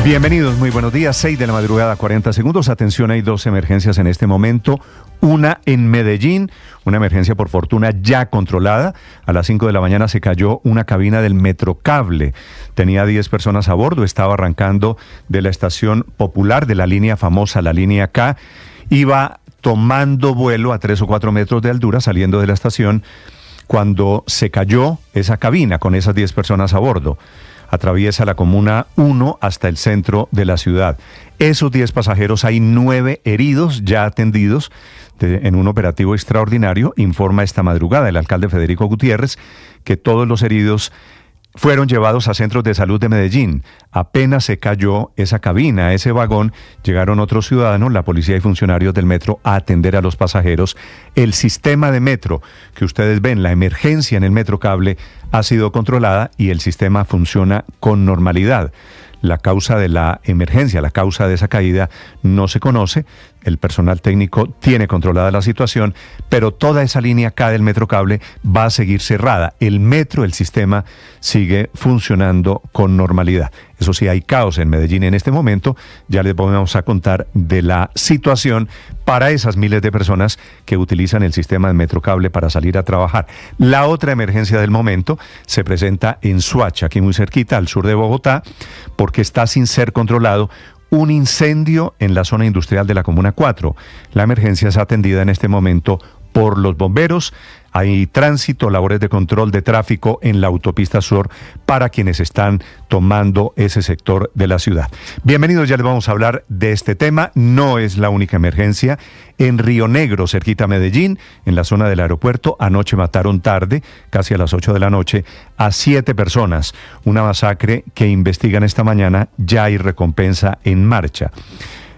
Bienvenidos, muy buenos días, 6 de la madrugada, 40 segundos. Atención, hay dos emergencias en este momento. Una en Medellín, una emergencia por fortuna ya controlada. A las 5 de la mañana se cayó una cabina del Metrocable. Tenía 10 personas a bordo, estaba arrancando de la estación Popular, de la línea famosa, la línea K. Iba tomando vuelo a 3 o 4 metros de altura, saliendo de la estación, cuando se cayó esa cabina con esas 10 personas a bordo. Atraviesa la Comuna 1 hasta el centro de la ciudad. Esos 10 pasajeros, hay 9 heridos ya atendidos en un operativo extraordinario. Informa esta madrugada el alcalde Federico Gutiérrez que todos los heridos fueron llevados a centros de salud de Medellín. Apenas se cayó esa cabina, ese vagón, llegaron otros ciudadanos, la policía y funcionarios del metro a atender a los pasajeros. El sistema de metro que ustedes ven, la emergencia en el Metrocable, ha sido controlada y el sistema funciona con normalidad. La causa de la emergencia, la causa de esa caída no se conoce. El personal técnico tiene controlada la situación, pero toda esa línea K del Metrocable va a seguir cerrada. El metro, el sistema, sigue funcionando con normalidad. Eso sí, hay caos en Medellín en este momento. Ya les vamos a contar de la situación para esas miles de personas que utilizan el sistema de Metrocable para salir a trabajar. La otra emergencia del momento se presenta en Soacha, aquí muy cerquita, al sur de Bogotá, porque está sin ser controlado un incendio en la zona industrial de la Comuna 4. La emergencia es atendida en este momento por los bomberos. Hay tránsito, labores de control de tráfico en la autopista sur para quienes están tomando ese sector de la ciudad. Bienvenidos, ya les vamos a hablar de este tema. No es la única emergencia. En Río Negro, cerquita a Medellín, en la zona del aeropuerto, anoche mataron tarde, casi a las 8 de la noche, a 7 personas. Una masacre que investigan esta mañana. Ya hay recompensa en marcha.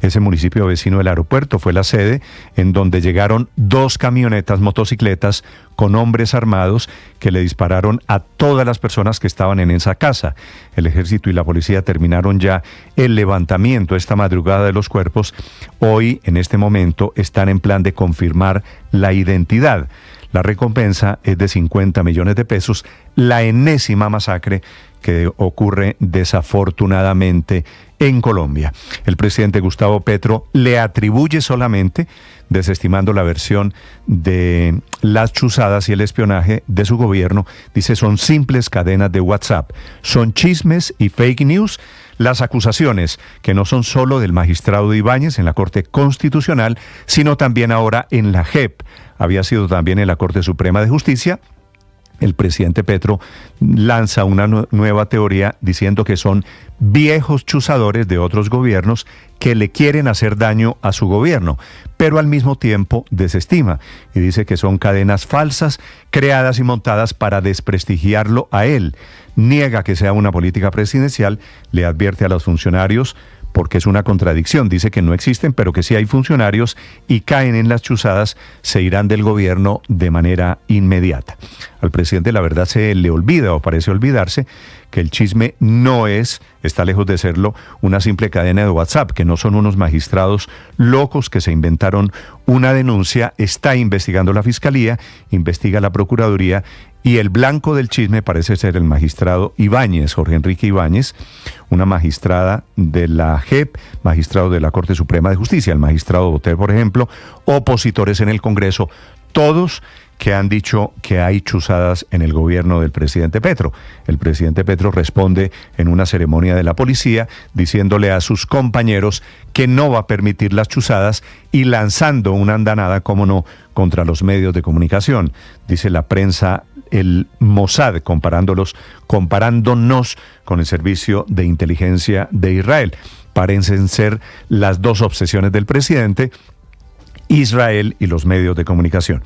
Ese municipio vecino del aeropuerto fue la sede en donde llegaron 2 camionetas, motocicletas, con hombres armados que le dispararon a todas las personas que estaban en esa casa. El ejército y la policía terminaron ya el levantamiento esta madrugada de los cuerpos. Hoy, en este momento, están en plan de confirmar la identidad. La recompensa es de 50 millones de pesos, la enésima masacre que ocurre desafortunadamente en Colombia. El presidente Gustavo Petro le atribuye solamente, desestimando la versión de las chuzadas y el espionaje de su gobierno, dice son simples cadenas de WhatsApp, son chismes y fake news. Las acusaciones, que no son solo del magistrado Ibáñez en la Corte Constitucional, sino también ahora en la JEP, había sido también en la Corte Suprema de Justicia. El presidente Petro lanza una nueva teoría diciendo que son viejos chuzadores de otros gobiernos que le quieren hacer daño a su gobierno, pero al mismo tiempo desestima y dice que son cadenas falsas creadas y montadas para desprestigiarlo a él. Niega que sea una política presidencial, le advierte a los funcionarios, porque es una contradicción, dice que no existen, pero que si hay funcionarios y caen en las chuzadas, se irán del gobierno de manera inmediata. Al presidente la verdad se le olvida o parece olvidarse que el chisme no está lejos de serlo, una simple cadena de WhatsApp, que no son unos magistrados locos que se inventaron una denuncia. Está investigando la Fiscalía, investiga la Procuraduría, y el blanco del chisme parece ser el magistrado Ibáñez, Jorge Enrique Ibáñez, una magistrada de la JEP, magistrado de la Corte Suprema de Justicia, el magistrado Botero, por ejemplo, opositores en el Congreso, todos que han dicho que hay chuzadas en el gobierno del presidente Petro. El presidente Petro responde en una ceremonia de la policía diciéndole a sus compañeros que no va a permitir las chuzadas y lanzando una andanada, como no, contra los medios de comunicación. Dice la prensa, el Mossad, comparándonos con el servicio de inteligencia de Israel. Parecen ser las dos obsesiones del presidente, Israel y los medios de comunicación.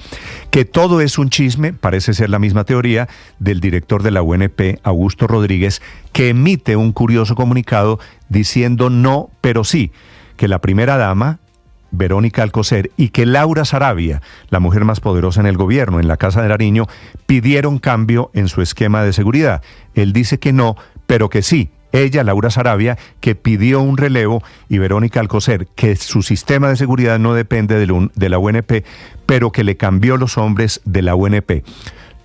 Que todo es un chisme, parece ser la misma teoría del director de la UNP, Augusto Rodríguez, que emite un curioso comunicado diciendo no, pero sí, que la primera dama, Verónica Alcocer, y que Laura Sarabia, la mujer más poderosa en el gobierno, en la Casa de Nariño, pidieron cambio en su esquema de seguridad. Él dice que no, pero que sí. Ella, Laura Sarabia, que pidió un relevo, y Verónica Alcocer, que su sistema de seguridad no depende de la UNP, pero que le cambió los hombres de la UNP.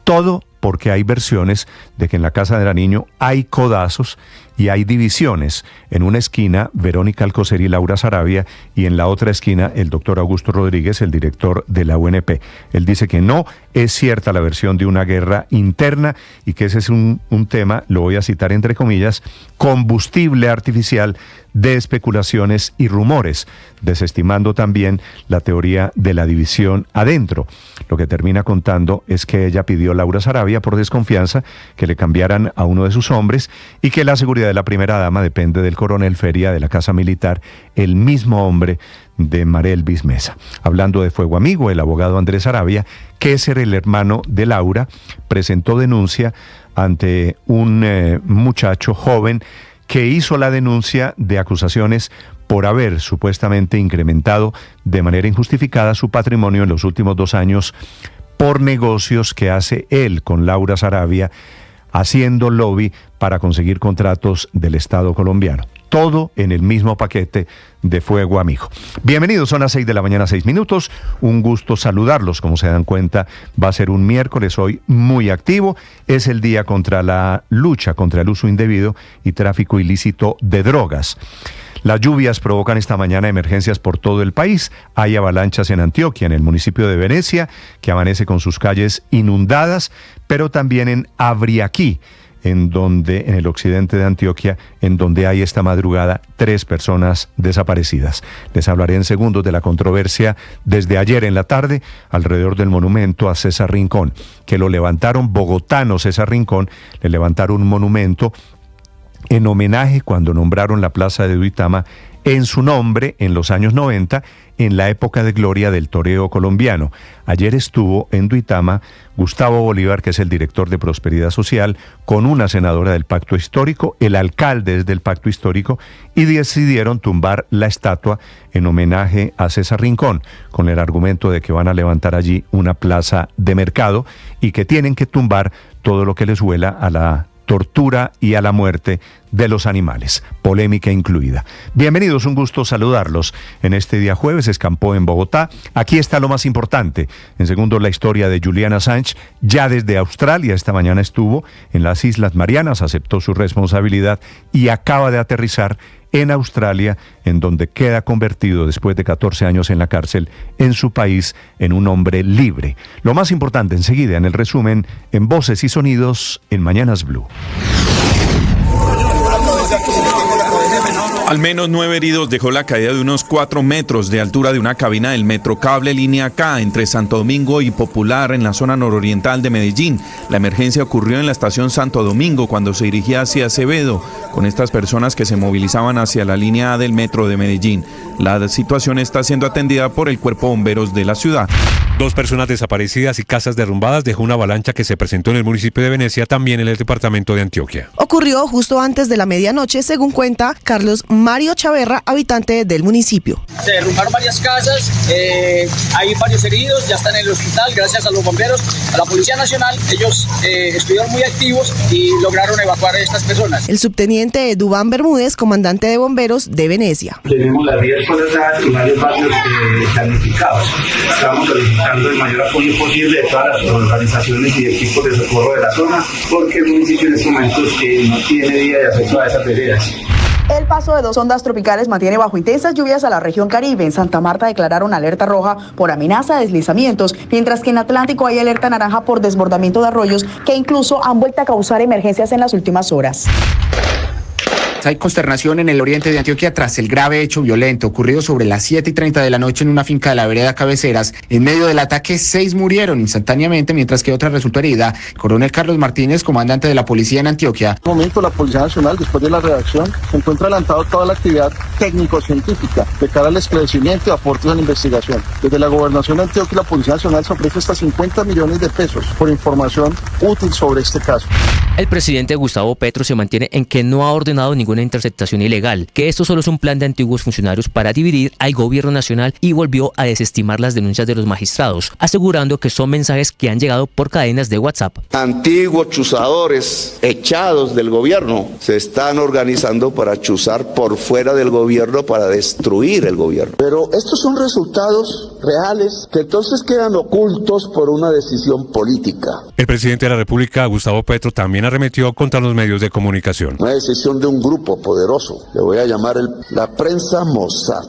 Todo porque hay versiones de que en la Casa de Nariño hay codazos y hay divisiones. En una esquina, Verónica Alcocer y Laura Sarabia, y en la otra esquina, el doctor Augusto Rodríguez, el director de la UNP. Él dice que no es cierta la versión de una guerra interna y que ese es un tema, lo voy a citar entre comillas, combustible artificial de especulaciones y rumores, desestimando también la teoría de la división adentro. Lo que termina contando es que ella pidió a Laura Sarabia por desconfianza que le cambiaran a uno de sus hombres y que la seguridad de la primera dama depende del coronel Feria de la Casa Militar, el mismo hombre de Marelvis Mesa. Hablando de Fuego Amigo, el abogado Andrés Sarabia, que es el hermano de Laura, presentó denuncia ante un muchacho joven que hizo la denuncia de acusaciones por haber supuestamente incrementado de manera injustificada su patrimonio en los últimos 2 años por negocios que hace él con Laura Sarabia, haciendo lobby para conseguir contratos del Estado colombiano. Todo en el mismo paquete de Fuego Amigo. Bienvenidos, son las 6 de la mañana, 6 minutos. Un gusto saludarlos. Como se dan cuenta, va a ser un miércoles hoy muy activo. Es el día contra la lucha contra el uso indebido y tráfico ilícito de drogas. Las lluvias provocan esta mañana emergencias por todo el país. Hay avalanchas en Antioquia, en el municipio de Venecia, que amanece con sus calles inundadas, pero también en Abriaquí, en el occidente de Antioquia, en donde hay esta madrugada 3 personas desaparecidas. Les hablaré en segundos de la controversia desde ayer en la tarde alrededor del monumento a César Rincón, que lo levantaron bogotanos. César Rincón, le levantaron un monumento en homenaje cuando nombraron la plaza de Duitama en su nombre en los años 90, en la época de gloria del toreo colombiano. Ayer estuvo en Duitama Gustavo Bolívar, que es el director de Prosperidad Social, con una senadora del Pacto Histórico, el alcalde es del Pacto Histórico, y decidieron tumbar la estatua en homenaje a César Rincón, con el argumento de que van a levantar allí una plaza de mercado y que tienen que tumbar todo lo que les huela a la tortura y a la muerte de los animales, polémica incluida. Bienvenidos, un gusto saludarlos. En este día jueves escampó en Bogotá. Aquí está lo más importante. En segundo, la historia de Julian Assange, ya desde Australia. Esta mañana estuvo en las Islas Marianas, aceptó su responsabilidad y acaba de aterrizar en Australia, en donde queda convertido, después de 14 años en la cárcel, en su país, en un hombre libre. Lo más importante enseguida en el resumen, en Voces y Sonidos, en Mañanas Blue. Al menos 9 heridos dejó la caída de unos 4 metros de altura de una cabina del Metrocable Línea K entre Santo Domingo y Popular en la zona nororiental de Medellín. La emergencia ocurrió en la estación Santo Domingo cuando se dirigía hacia Acevedo, con estas personas que se movilizaban hacia la línea A del metro de Medellín. La situación está siendo atendida por el Cuerpo de Bomberos de la ciudad. 2 personas desaparecidas y casas derrumbadas dejó una avalancha que se presentó en el municipio de Venecia, también en el departamento de Antioquia. Ocurrió justo antes de la medianoche, según cuenta Carlos Mario Chaverra, habitante del municipio. Se derrumbaron varias casas, hay varios heridos, ya están en el hospital, gracias a los bomberos, a la Policía Nacional. Ellos estuvieron muy activos y lograron evacuar a estas personas. El subteniente Dubán Bermúdez, comandante de bomberos de Venecia. Tenemos las 10 fuerzas y varios barrios damnificados. Estamos solicitando el mayor apoyo posible de todas las organizaciones y equipos de socorro de la zona, porque el municipio en estos momentos no tiene vía de acceso a esas veredas. El paso de 2 ondas tropicales mantiene bajo intensas lluvias a la región Caribe. En Santa Marta declararon alerta roja por amenaza de deslizamientos, mientras que en Atlántico hay alerta naranja por desbordamiento de arroyos que incluso han vuelto a causar emergencias en las últimas horas. Hay consternación en el oriente de Antioquia tras el grave hecho violento ocurrido sobre las 7:30 de la noche en una finca de la vereda Cabeceras. En medio del ataque, 6 murieron instantáneamente, mientras que otra resultó herida. Coronel Carlos Martínez, comandante de la policía en Antioquia. En este momento, la Policía Nacional, después de la redacción, se encuentra adelantado toda la actividad técnico-científica de cara al esclarecimiento y aportes a la investigación. Desde la Gobernación de Antioquia, la Policía Nacional se ofrece hasta 50 millones de pesos por información útil sobre este caso. El presidente Gustavo Petro se mantiene en que no ha ordenado ninguna interceptación ilegal, que esto solo es un plan de antiguos funcionarios para dividir al gobierno nacional, y volvió a desestimar las denuncias de los magistrados, asegurando que son mensajes que han llegado por cadenas de WhatsApp. Antiguos chuzadores echados del gobierno se están organizando para chuzar por fuera del gobierno, para destruir el gobierno. Pero estos son resultados reales que entonces quedan ocultos por una decisión política. El presidente de la República, Gustavo Petro, también arremetió contra los medios de comunicación. Una decisión de un grupo grupo poderoso, le voy a llamar la prensa Mossad.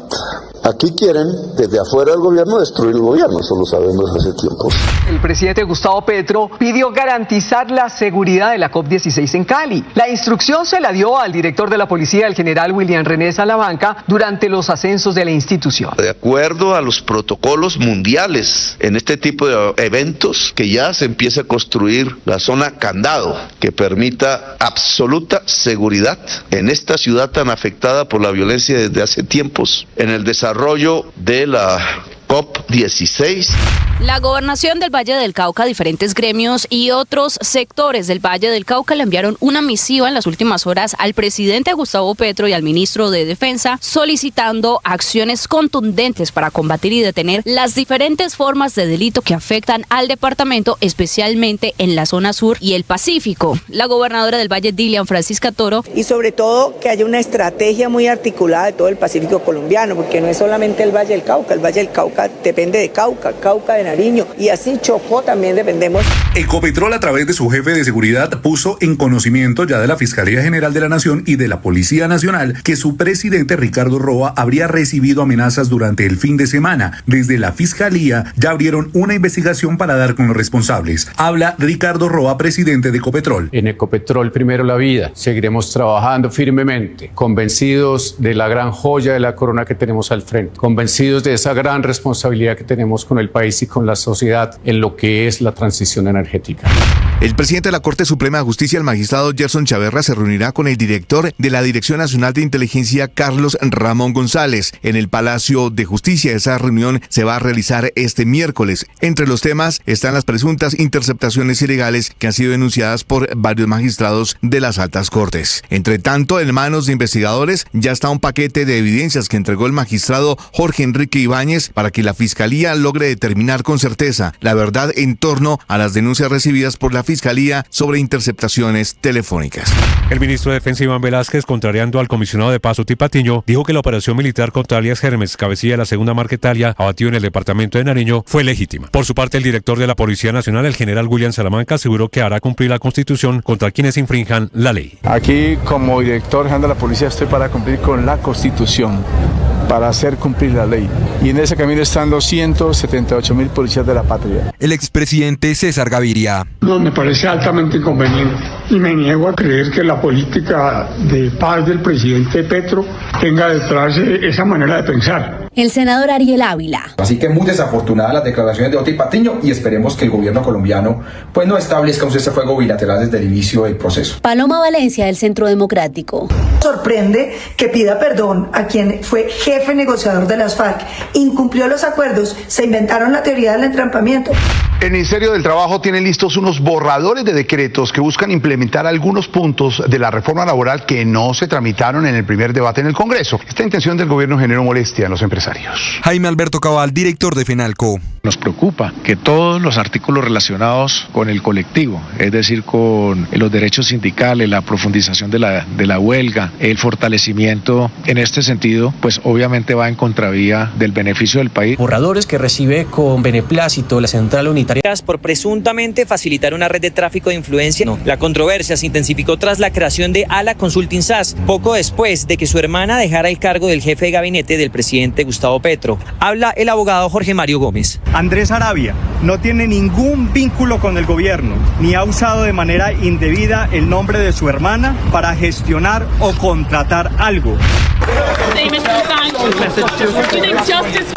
Aquí quieren, desde afuera del gobierno, destruir el gobierno, eso lo sabemos hace tiempo. El presidente Gustavo Petro pidió garantizar la seguridad de la COP16 en Cali. La instrucción se la dio al director de la policía, el general William René Salamanca, durante los ascensos de la institución. De acuerdo a los protocolos mundiales, en este tipo de eventos, que ya se empiece a construir la zona candado, que permita absoluta seguridad en esta ciudad tan afectada por la violencia desde hace tiempos, en el desarrollo de la COP16. La Gobernación del Valle del Cauca, diferentes gremios y otros sectores del Valle del Cauca le enviaron una misiva en las últimas horas al presidente Gustavo Petro y al ministro de Defensa solicitando acciones contundentes para combatir y detener las diferentes formas de delito que afectan al departamento, especialmente en la zona sur y el Pacífico. La gobernadora del Valle, Dilian Francisca Toro. Y sobre todo que haya una estrategia muy articulada de todo el Pacífico colombiano, porque no es solamente el Valle del Cauca, el Valle del Cauca depende de Cauca de Nariño, y así Chocó también dependemos. Ecopetrol, a través de su jefe de seguridad, puso en conocimiento ya de la Fiscalía General de la Nación y de la Policía Nacional que su presidente Ricardo Roa habría recibido amenazas durante el fin de semana. Desde la Fiscalía ya abrieron una investigación para dar con los responsables. Habla Ricardo Roa, presidente de Ecopetrol. En Ecopetrol, primero la vida. Seguiremos trabajando firmemente, convencidos de la gran joya de la corona que tenemos al frente, convencidos de esa gran responsabilidad que tenemos con el país y con la sociedad en lo que es la transición energética. El presidente de la Corte Suprema de Justicia, el magistrado Gerson Chaverra, se reunirá con el director de la Dirección Nacional de Inteligencia, Carlos Ramón González, en el Palacio de Justicia. Esa reunión se va a realizar este miércoles. Entre los temas están las presuntas interceptaciones ilegales que han sido denunciadas por varios magistrados de las altas cortes. Entre tanto, en manos de investigadores ya está un paquete de evidencias que entregó el magistrado Jorge Enrique Ibáñez para que la Fiscalía logre determinar con certeza la verdad en torno a las denuncias recibidas por la Fiscalía sobre interceptaciones telefónicas. El ministro de Defensa, Iván Velázquez, contrariando al comisionado de Paz, Oti Patiño, dijo que la operación militar contra alias Hermes, cabecilla de la segunda Marquetalia, abatido en el departamento de Nariño, fue legítima. Por su parte, el director de la Policía Nacional, el general William Salamanca, aseguró que hará cumplir la Constitución contra quienes infrinjan la ley. Aquí, como director general de la Policía, estoy para cumplir con la Constitución, para hacer cumplir la ley. Y en ese camino están 278.000 policías de la patria. El expresidente César Gaviria. No, me parece altamente inconveniente y me niego a creer que la política de paz del presidente Petro tenga detrás esa manera de pensar. El senador Ariel Ávila. Así que muy desafortunadas las declaraciones de Oti Patiño y esperemos que el gobierno colombiano pues no establezca un cese al fuego bilateral desde el inicio del proceso. Paloma Valencia, del Centro Democrático. Sorprende que pida perdón a quien fue jefe negociador de las FARC, incumplió los acuerdos, se inventaron la teoría del entrampamiento. El Ministerio del Trabajo tiene listos unos borradores de decretos que buscan implementar algunos puntos de la reforma laboral que no se tramitaron en el primer debate en el Congreso. Esta intención del gobierno generó molestia en los empresarios. Jaime Alberto Cabal, director de FENALCO. Nos preocupa que todos los artículos relacionados con el colectivo, es decir, con los derechos sindicales, la profundización de la huelga, el fortalecimiento en este sentido, pues obviamente va en contravía del beneficio del país. Borradores que recibe con beneplácito la Central Unitaria por presuntamente facilitar una red de tráfico de influencia. La controversia se intensificó tras la creación de ALA Consulting SAS, poco después de que su hermana dejara el cargo del jefe de gabinete del presidente Gustavo Petro. Habla el abogado Jorge Mario Gómez. Andrés Arabia no tiene ningún vínculo con el gobierno, ni ha usado de manera indebida el nombre de su hermana para gestionar o contratar algo.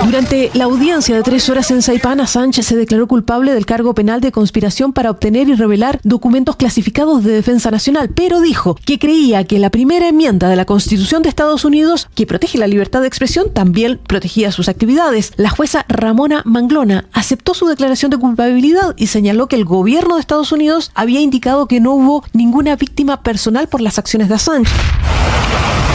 Durante la audiencia de 3 horas en Saipán, Sánchez se declaró culpable del cargo penal de conspiración para obtener y revelar documentos clasificados de defensa nacional, pero dijo que creía que la primera enmienda de la Constitución de Estados Unidos, que protege la libertad de expresión, también protegía sus actividades. La jueza Ramona Manglona aceptó su declaración de culpabilidad y señaló que el gobierno de Estados Unidos había indicado que no hubo ninguna víctima personal por las acciones de Assange.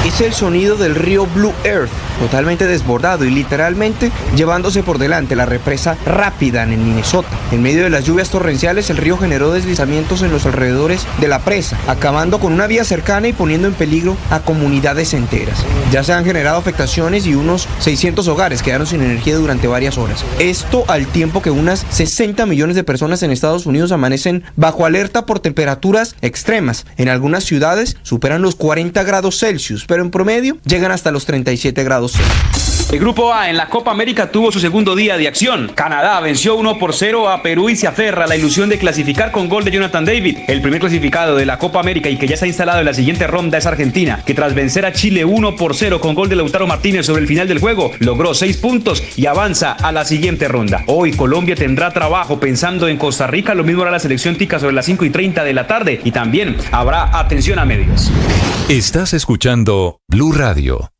Es el sonido del río Blue Earth, totalmente desbordado y literalmente llevándose por delante la represa Rapidan en Minnesota. En medio de las lluvias torrenciales, el río generó deslizamientos en los alrededores de la presa, acabando con una vía cercana y poniendo en peligro a comunidades enteras. Ya se han generado afectaciones y unos 600 hogares quedaron sin energía durante varias horas. Esto al tiempo que unas 60 millones de personas en Estados Unidos amanecen bajo alerta por temperaturas extremas. En algunas ciudades superan los 40 grados Celsius, pero en promedio llegan hasta los 37 grados Celsius. El Grupo A en la Copa América tuvo su segundo día de acción. Canadá venció 1-0 a Perú y se aferra a la ilusión de clasificar con gol de Jonathan David. El primer clasificado de la Copa América y que ya está instalado en la siguiente ronda es Argentina, que tras vencer a Chile 1-0 con gol de Lautaro Martínez sobre el final del juego, logró 6 puntos y avanza a la siguiente ronda. Hoy Colombia tendrá trabajo pensando en Costa Rica, lo mismo hará la selección tica sobre las 5:30 de la tarde y también habrá atención a medios. Estás escuchando Blue Radio.